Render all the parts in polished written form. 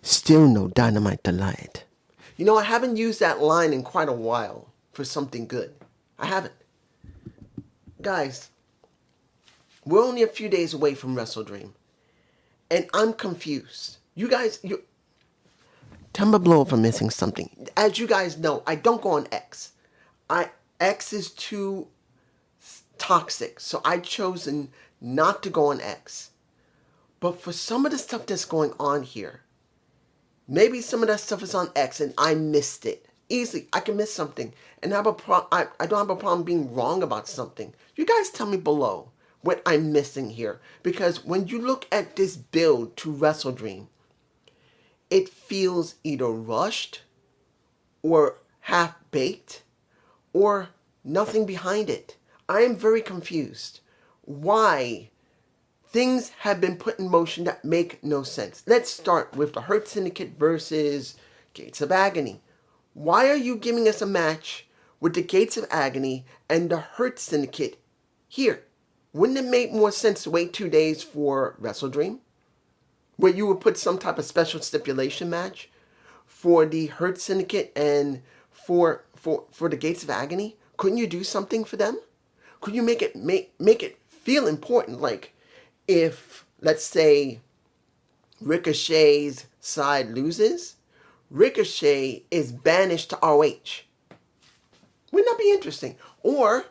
Still no Dynamite Delight. You know, I haven't used that line in quite a while for something good. I haven't. Guys, we're only a few days away from Wrestle Dream, and I'm confused. You guys, tell me below if I'm missing something. As you guys know, I don't go on X. X is too toxic, so I chosen not to go on X. But for some of the stuff that's going on here, maybe some of that stuff is on X and I missed it. Easily, I can miss something and have I don't have a problem being wrong about something. You guys tell me below what I'm missing here. Because when you look at this build to Wrestle Dream, it feels either rushed or half-baked or nothing behind it. I am very confused. Why things have been put in motion that make no sense. Let's start with the Hurt Syndicate versus Gates of Agony. Why are you giving us a match with the Gates of Agony and the Hurt Syndicate here? Wouldn't it make more sense to wait 2 days for Wrestle Dream, where you would put some type of special stipulation match for the Hurt Syndicate and for the Gates of Agony? Couldn't you do something for them? Could you make it feel important? Like, if, let's say, Ricochet's side loses, Ricochet is banished to ROH. Wouldn't that be interesting? Or,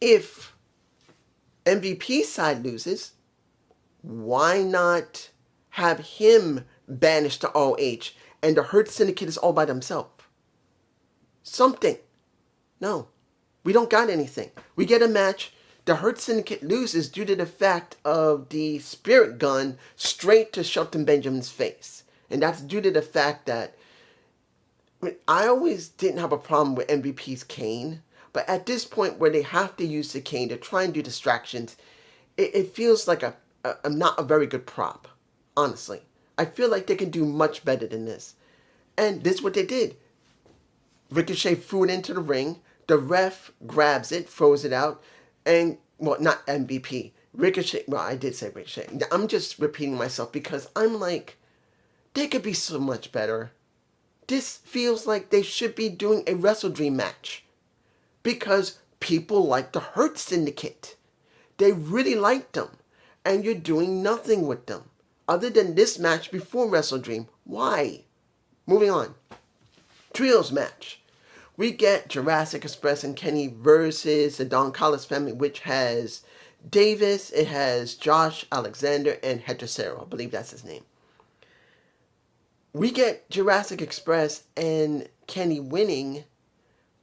if MVP's side loses, why not have him banished to ROH and the Hurt Syndicate is all by themselves? Something. No, we don't got anything. We get a match. The Hurt Syndicate loses due to the fact of the spirit gun straight to Shelton Benjamin's face. And that's due to the fact that I always didn't have a problem with MVP's cane. But at this point where they have to use the cane to try and do distractions, it feels like a not a very good prop, honestly. I feel like they can do much better than this. And this is what they did. Ricochet threw it into the ring. The ref grabs it, throws it out. And, well, not MVP. Ricochet, well, I did say Ricochet. I'm just repeating myself because I'm like, they could be so much better. This feels like they should be doing a Wrestle Dream match. Because people like the Hurt Syndicate. They really liked them. And you're doing nothing with them. Other than this match before Wrestle Dream. Why? Moving on. Trios match. We get Jurassic Express and Kenny versus the Don Callis family, which has Davis, it has Josh Alexander, and Hector Serra. I believe that's his name. We get Jurassic Express and Kenny winning,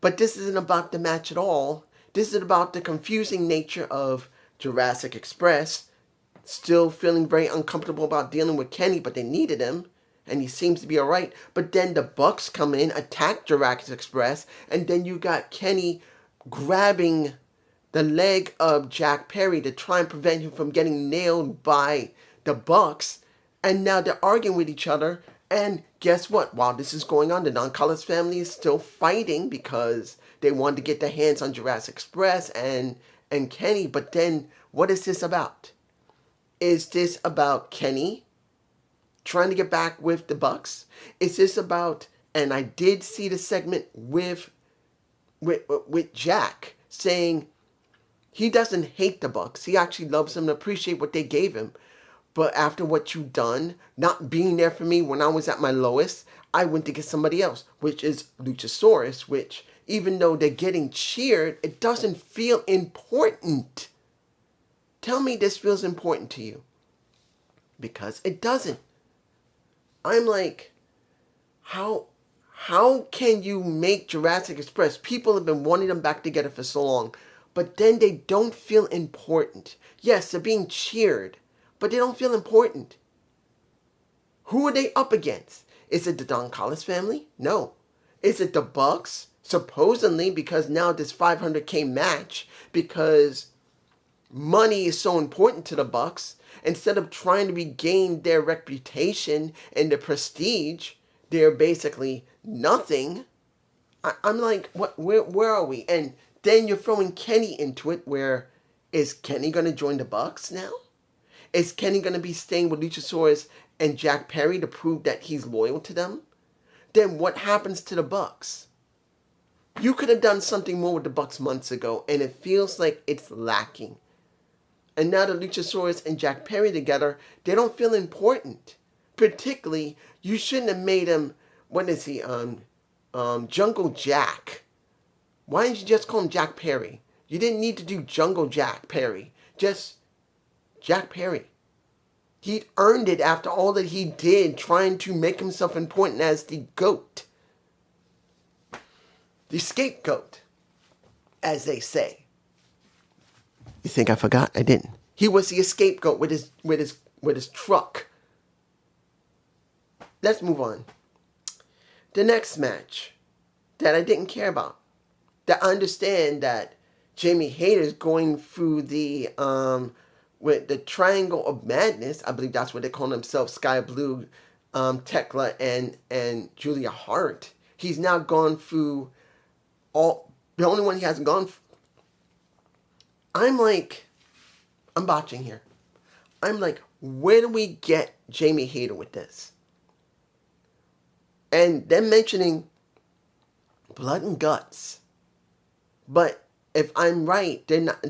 but this isn't about the match at all. This is about the confusing nature of Jurassic Express, still feeling very uncomfortable about dealing with Kenny, but they needed him. And he seems to be alright. But then the Bucks come in, attack Jurassic Express, and then you got Kenny grabbing the leg of Jack Perry to try and prevent him from getting nailed by the Bucks. And now they're arguing with each other. And guess what? While this is going on, the Don Callis family is still fighting because they wanted to get their hands on Jurassic Express and Kenny. But then, what is this about? Is this about Kenny trying to get back with the Bucks? Is this about, and I did see the segment with Jack saying he doesn't hate the Bucks. He actually loves them and appreciate what they gave him. But after what you've done, not being there for me when I was at my lowest, I went to get somebody else, which is Luchasaurus, which even though they're getting cheered, it doesn't feel important. Tell me this feels important to you. Because it doesn't. I'm like, how can you make Jurassic Express? People have been wanting them back together for so long, but then they don't feel important. Yes, they're being cheered, but they don't feel important. Who are they up against? Is it the Don Callis family? No. Is it the Bucks? Supposedly, because now this $500K match, because money is so important to the Bucks. Instead of trying to regain their reputation and their prestige, they're basically nothing. I'm like, what? Where are we? And then you're throwing Kenny into it. Where is Kenny going to join the Bucks now? Is Kenny going to be staying with Luchasaurus and Jack Perry to prove that he's loyal to them, then what happens to the Bucks? You could have done something more with the Bucks months ago, and it feels like it's lacking. And now the Luchasaurus and Jack Perry together, they don't feel important. Particularly, you shouldn't have made him, what is he, Jungle Jack. Why didn't you just call him Jack Perry? You didn't need to do Jungle Jack Perry. Just Jack Perry. He earned it after all that he did trying to make himself important as the GOAT. The scapegoat, as they say. You think I forgot? I didn't. He was the scapegoat with his truck. Let's move on. The next match that I didn't care about. That I understand that Jamie Hayter's going through the with the Triangle of Madness. I believe that's what they call themselves. Sky Blue, Tekla, and Julia Hart. He's now gone through all. The only one he hasn't gone. I'm botching here. I'm like, where do we get Jamie Hayter with this? And them mentioning blood and guts. But if I'm right, they're not.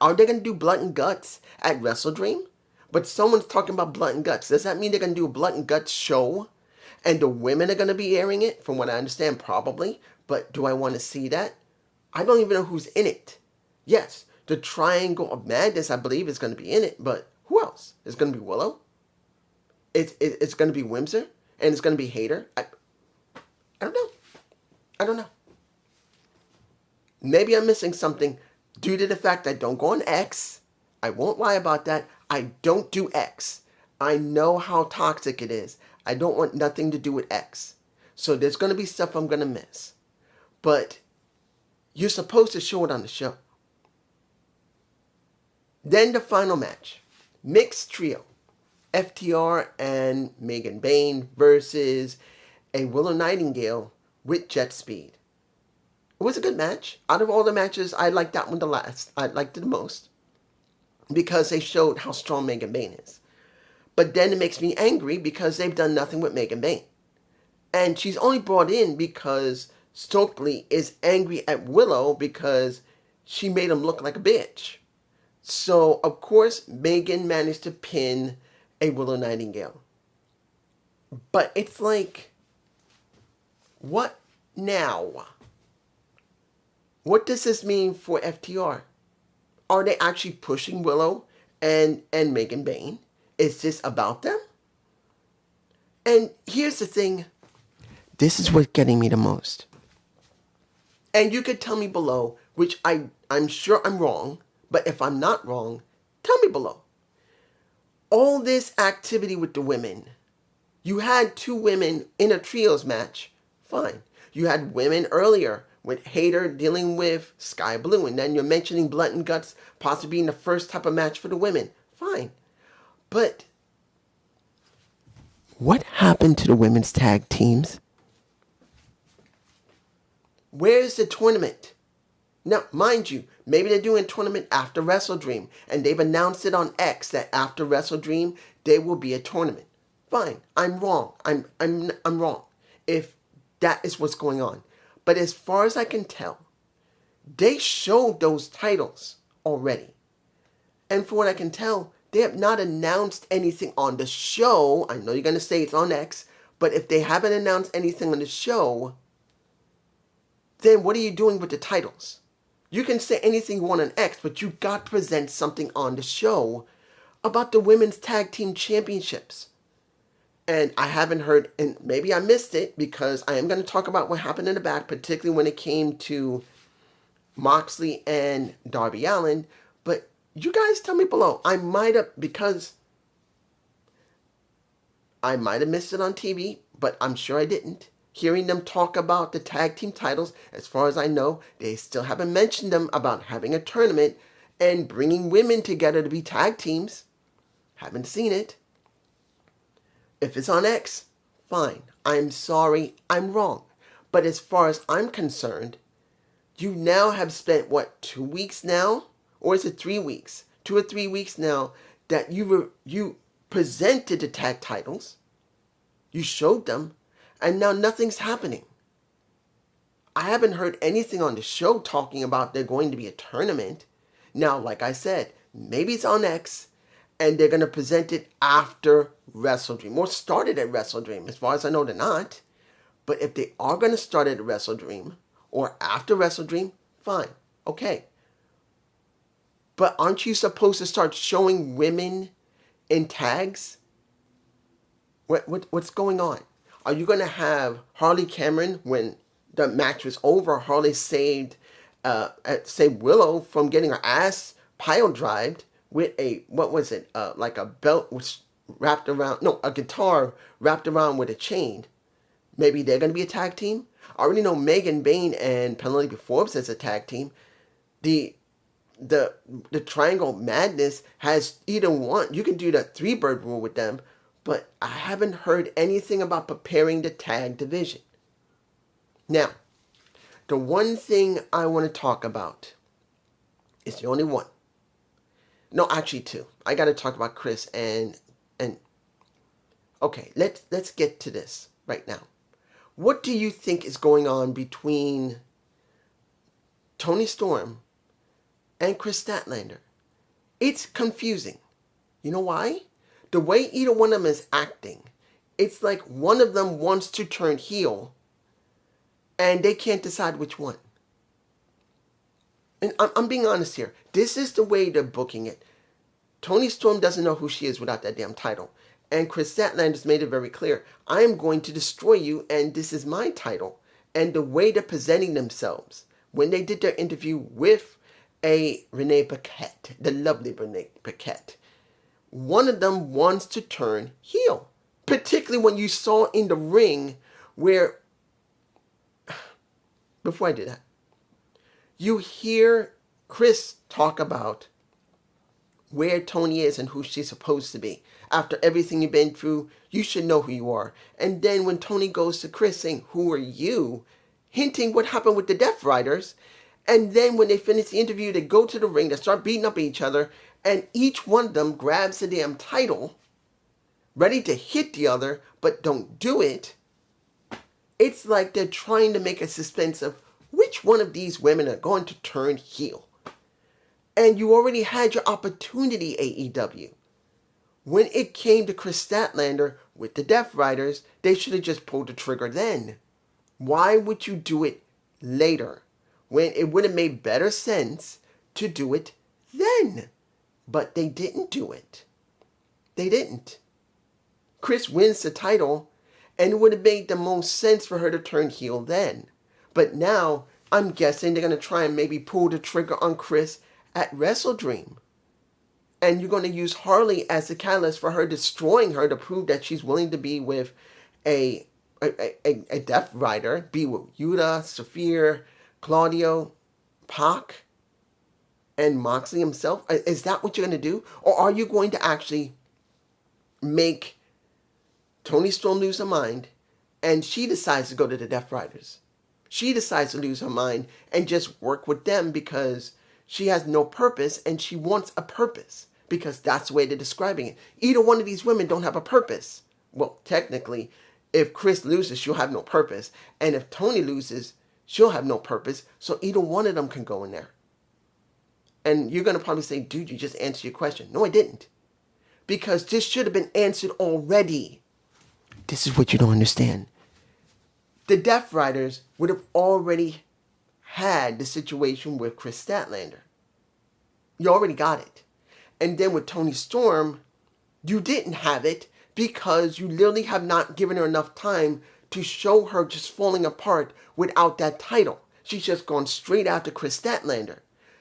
Are they going to do blood and guts at Wrestle Dream? But someone's talking about blood and guts. Does that mean they're going to do a blood and guts show? And the women are going to be airing it? From what I understand, probably. But do I want to see that? I don't even know who's in it. Yes, the Triangle of Madness, I believe, is going to be in it. But who else? It's going to be Willow? It's going to be Windsor? And it's going to be Hayter? I don't know. I don't know. Maybe I'm missing something due to the fact I don't go on X. I won't lie about that. I don't do X. I know how toxic it is. I don't want nothing to do with X. So there's going to be stuff I'm going to miss. But you're supposed to show it on the show. Then the final match. Mixed trio. FTR and Megan Bayne versus a Willow Nightingale with Jet Speed. It was a good match. Out of all the matches, I liked that one the last. I liked it the most. Because they showed how strong Megan Bayne is. But then it makes me angry because they've done nothing with Megan Bayne. And she's only brought in because Stokely is angry at Willow because she made him look like a bitch. So, of course, Megan managed to pin a Willow Nightingale. But it's like, what now? What does this mean for FTR? Are they actually pushing Willow and Megan Bayne? Is this about them? And here's the thing. This is what's getting me the most. And you could tell me below, which I'm sure I'm wrong, but if I'm not wrong, tell me below. All this activity with the women. You had two women in a trios match. Fine. You had women earlier with Hayter dealing with Sky Blue. And then you're mentioning Blood and Guts possibly being the first type of match for the women. Fine. But what happened to the women's tag teams? Where's the tournament? Now, mind you, maybe they're doing a tournament after Wrestle Dream, and they've announced it on X that after Wrestle Dream, there will be a tournament. Fine, I'm wrong. I'm wrong if that is what's going on. But as far as I can tell, they showed those titles already. And for what I can tell, they have not announced anything on the show. I know you're going to say it's on X, but if they haven't announced anything on the show, then what are you doing with the titles? You can say anything you want on X, but you got to present something on the show about the women's tag team championships. And I haven't heard, and maybe I missed it, because I am going to talk about what happened in the back, particularly when it came to Moxley and Darby Allin. But you guys tell me below. I might have missed it on TV, but I'm sure I didn't. Hearing them talk about the tag team titles, as far as I know, they still haven't mentioned them about having a tournament and bringing women together to be tag teams. Haven't seen it. If it's on X, fine. I'm sorry, I'm wrong. But as far as I'm concerned, you now have spent, 2 weeks now? Or is it 3 weeks? 2 or 3 weeks now that you presented the tag titles. You showed them, and now nothing's happening. I haven't heard anything on the show talking about there going to be a tournament. Now, like I said, maybe it's on X, and they're going to present it after Wrestle Dream, or started at Wrestle Dream. As far as I know, they're not. But if they are going to start at Wrestle Dream, or after Wrestle Dream, fine, okay. But aren't you supposed to start showing women in tags? What's going on? Are you going to have Harley Cameron, when the match was over, Harley saved Willow from getting her ass pile drived with a, what was it, like a belt was wrapped around, no, a guitar wrapped around with a chain. Maybe they're going to be a tag team. I already know Megan Bayne and Penelope Forbes as a tag team. The Triangle Madness has either one. You can do the 3-bird rule with them, but I haven't heard anything about preparing the tag division. Now, the one thing I want to talk about is the only one. No, actually two. I got to talk about Chris and okay, let's get to this right now. What do you think is going on between Toni Storm and Chris Statlander? It's confusing. You know why? The way either one of them is acting, it's like one of them wants to turn heel, and they can't decide which one. And I'm being honest here. This is the way they're booking it. Toni Storm doesn't know who she is without that damn title. And Chris Statlander's made it very clear. I am going to destroy you, and this is my title. And the way they're presenting themselves, when they did their interview with Renee Paquette, the lovely Renee Paquette, one of them wants to turn heel. Particularly when you saw in the ring where, before I do that, you hear Chris talk about where Toni is and who she's supposed to be. After everything you've been through, you should know who you are. And then when Toni goes to Chris saying, who are you? Hinting what happened with the Death Riders. And then when they finish the interview, they go to the ring, they start beating up each other, and each one of them grabs the damn title, ready to hit the other, but don't do it. It's like they're trying to make a suspense of which one of these women are going to turn heel. And you already had your opportunity, AEW. When it came to Chris Statlander with the Death Riders, they should have just pulled the trigger then. Why would you do it later, when it would have made better sense to do it then? But they didn't do it. They didn't. Chris wins the title, and it would have made the most sense for her to turn heel then. But now, I'm guessing they're going to try and maybe pull the trigger on Chris at Wrestle Dream. And you're going to use Harley as the catalyst for her destroying her to prove that she's willing to be with a Death Rider, be with Yuta, Saphir, Claudio, Pac, and Moxley himself. Is that what you're going to do? Or are you going to actually make Toni Storm lose her mind, and she decides to go to the Death Riders? She decides to lose her mind and just work with them because she has no purpose, and she wants a purpose, because that's the way they're describing it. Either one of these women don't have a purpose. Well, technically, if Chris loses, she'll have no purpose. And if Toni loses, she'll have no purpose. So either one of them can go in there. And you're going to probably say, dude, you just answered your question. No, I didn't. Because this should have been answered already. This is what you don't understand. The Death Riders would have already had the situation with Chris Statlander. You already got it. And then with Toni Storm, you didn't have it because you literally have not given her enough time to show her just falling apart without that title. She's just gone straight after Chris Statlander.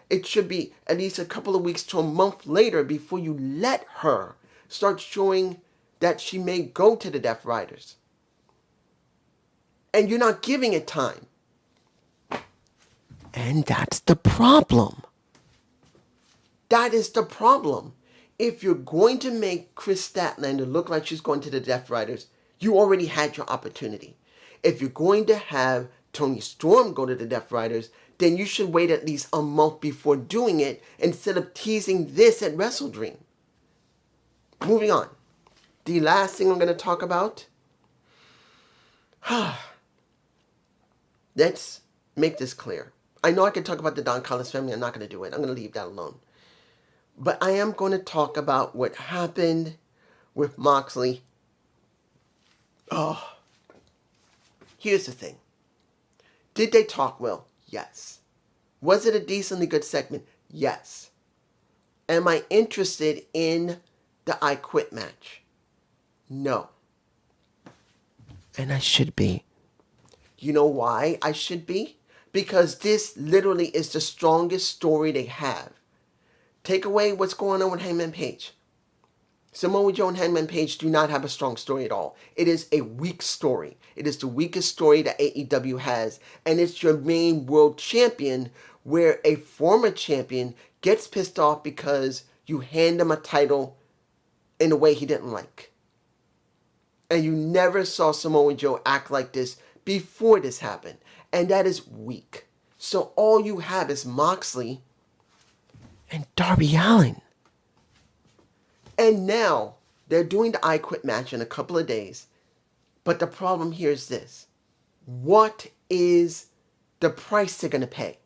It should be at least a couple of weeks to a month later before you let her start showing that she may go to the Death Riders. And you're not giving it time. And that's the problem. That is the problem. If you're going to make Chris Statlander look like she's going to the Death Riders, you already had your opportunity. If you're going to have Toni Storm go to the Death Riders, then you should wait at least a month before doing it instead of teasing this at Wrestle Dream. Moving on. the last thing I'm going to talk about, let's make this clear. I know I can talk about the Don Callis family. I'm not going to do it. I'm going to leave that alone. But I am going to talk about what happened with Moxley. Oh, here's the thing. Did they talk well? Yes. Was it a decently good segment? Yes. Am I interested in the I Quit match? No. And I should be. You know why I should be? Because this literally is the strongest story they have. Take away what's going on with Hangman Page. Samoa Joe and Hangman Page do not have a strong story at all. It is a weak story. It is the weakest story that AEW has. And it's your main world champion where a former champion gets pissed off because you hand him a title in a way he didn't like. And you never saw Samoa Joe act like this before this happened. And that is weak. So all you have is Moxley and Darby Allin. And now they're doing the I Quit match in a couple of days. But the problem here is this. What is the price they're going to pay?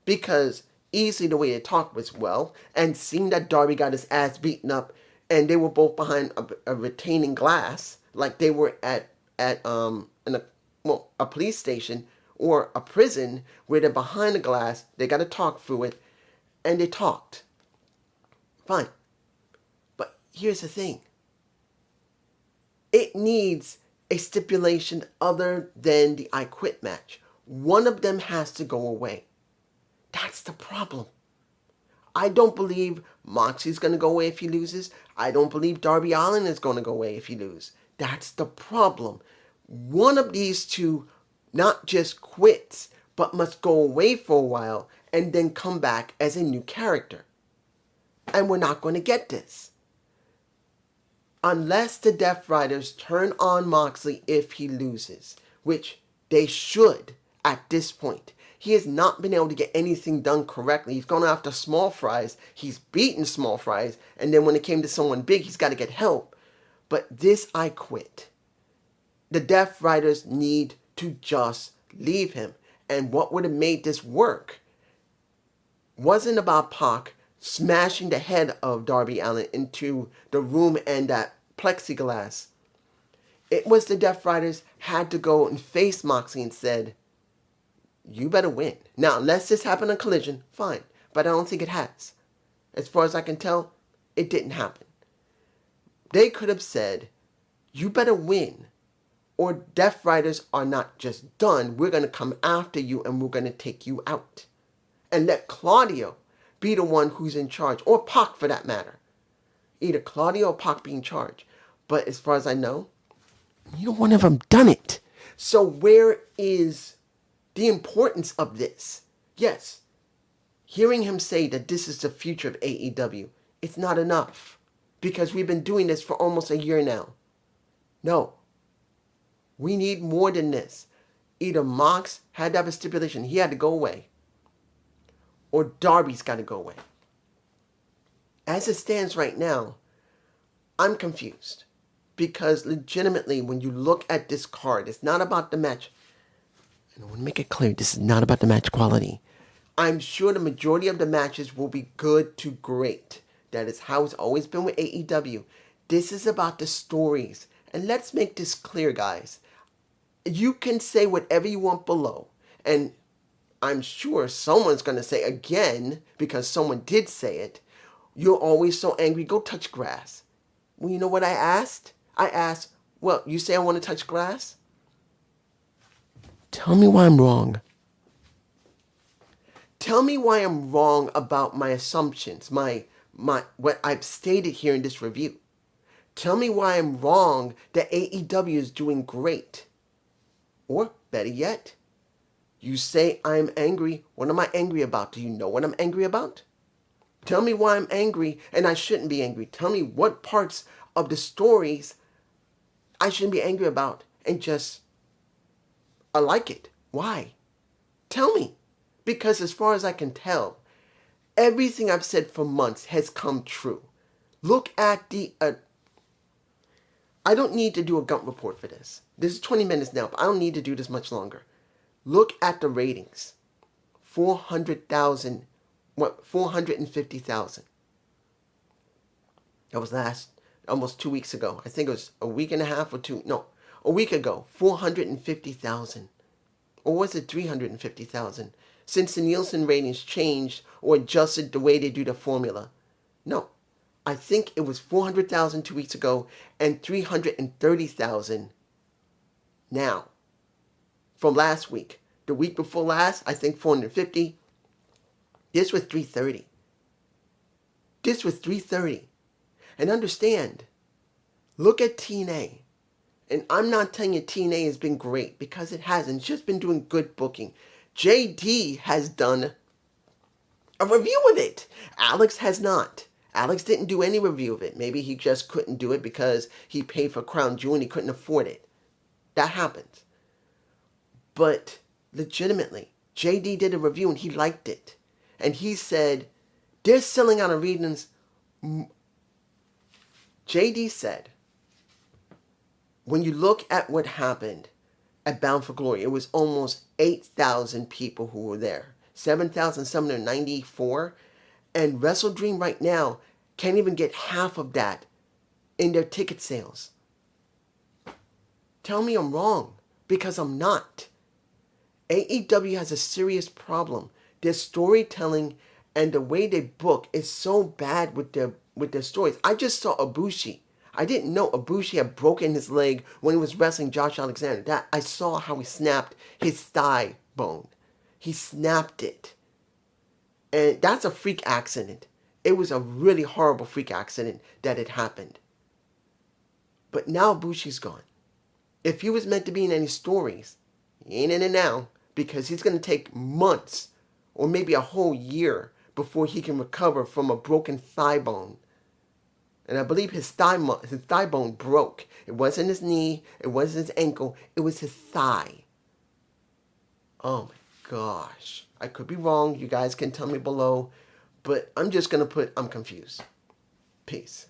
Because easily the way they talked was, well, and seeing that Darby got his ass beaten up and they were both behind a retaining glass, like they were at a police station or a prison where they're behind the glass, they got to talk through it, and they talked. Fine. But here's the thing. It needs a stipulation other than the I Quit match. One of them has to go away. That's the problem. I don't believe Moxie's going to go away if he loses. I don't believe Darby Allin is going to go away if he loses. That's the problem. One of these two not just quits, but must go away for a while and then come back as a new character. And we're not going to get this. Unless the Death Riders turn on Moxley if he loses, which they should at this point. He has not been able to get anything done correctly. He's gone after small fries. He's beaten small fries. And then when it came to someone big, he's got to get help. But this I Quit. The Death Riders need to just leave him. And what would have made this work wasn't about Pac smashing the head of Darby Allin into the room and that plexiglass. It was the Death Riders had to go and face Moxley and said, you better win. Now, unless this happened on Collision, fine. But I don't think it has. As far as I can tell, it didn't happen. They could have said, you better win, or Death Riders are not just done. We're going to come after you and we're going to take you out. And let Claudio be the one who's in charge, or Pac for that matter. Either Claudio or Pac be in charge. But as far as I know, neither one of them done it. So where is the importance of this? Yes, hearing him say that this is the future of AEW, it's not enough. Because we've been doing this for almost a year now. No. We need more than this. Either Mox had to have a stipulation, he had to go away, or Darby's got to go away. As it stands right now, I'm confused. Because legitimately, when you look at this card, it's not about the match. And I want to make it clear, this is not about the match quality. I'm sure the majority of the matches will be good to great. That is how it's always been with AEW. This is about the stories. And let's make this clear, guys. You can say whatever you want below. And I'm sure someone's going to say again, because someone did say it, you're always so angry, go touch grass. Well, you know what I asked? I asked, well, you say I want to touch grass? Tell me why I'm wrong. Tell me why I'm wrong about my assumptions, my what I've stated here in this review. Tell me why I'm wrong that AEW is doing great. Or, better yet, you say I'm angry. What am I angry about? Do you know what I'm angry about? Tell me why I'm angry and I shouldn't be angry. Tell me what parts of the stories I shouldn't be angry about and just, I like it. Why? Tell me. Because as far as I can tell, everything I've said for months has come true. Look at the I don't need to do a Gump report for this. This is 20 minutes now, but I don't need to do this much longer. Look at the ratings. 400,000, 450,000. That was almost 2 weeks ago. I think it was a week and a half or two, no, a week ago. 450,000. Or was it 350,000? Since the Nielsen ratings changed or adjusted the way they do the formula. No, I think it was 400,000 2 weeks ago and 330,000 now. From last week. The week before last, I think 450. This was 330. This was 330. And understand, look at TNA. And I'm not telling you TNA has been great, because it hasn't. It's just been doing good booking. JD has done a review of it. Alex has not. Alex didn't do any review of it. Maybe he just couldn't do it because he paid for Crown Jewel and he couldn't afford it. That happens. But legitimately, JD did a review and he liked it. And he said, they're selling out arenas. JD said, when you look at what happened at Bound for Glory, it was almost 8,000 people who were there. 7,794. And Wrestle Dream right now can't even get half of that in their ticket sales. Tell me I'm wrong, because I'm not. AEW has a serious problem. Their storytelling and the way they book is so bad with their stories. I just saw Ibushi. I didn't know Ibushi had broken his leg when he was wrestling Josh Alexander. I saw how he snapped his thigh bone. He snapped it. And that's a freak accident. It was a really horrible freak accident that it happened. But now Ibushi's gone. If he was meant to be in any stories, he ain't in it now, because he's going to take months or maybe a whole year before he can recover from a broken thigh bone. And I believe his thigh bone broke. It wasn't his knee. It wasn't his ankle. It was his thigh. Oh my gosh. I could be wrong. You guys can tell me below. But I'm just going to put, I'm confused. Peace.